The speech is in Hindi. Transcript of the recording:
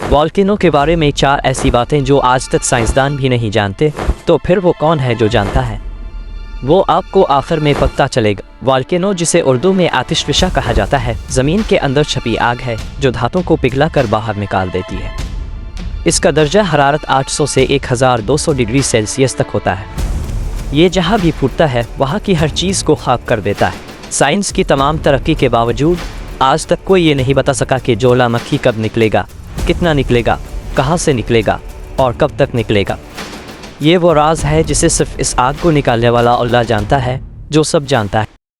वॉल्केनो के बारे में 4 ऐसी बातें जो आज तक साइंसदान भी नहीं जानते, तो फिर वो कौन है जो जानता है? वो आपको आखिर में पता चलेगा। वॉल्केनो, जिसे उर्दू में आतिशफिशा कहा जाता है, ज़मीन के अंदर छपी आग है जो धातुओं को पिघला कर बाहर निकाल देती है। इसका दर्जा हरारत 800 से 1200 डिग्री सेल्सियस तक होता है। ये जहाँ भी फूटता है वहाँ की हर चीज़ को खाक कर देता है। साइंस की तमाम तरक्की के बावजूद आज तक कोई ये नहीं बता सका कि ज्वालामुखी कब निकलेगा, कितना निकलेगा, कहाँ से निकलेगा और कब तक निकलेगा। ये वो राज है जिसे सिर्फ इस आग को निकालने वाला अल्लाह जानता है, जो सब जानता है।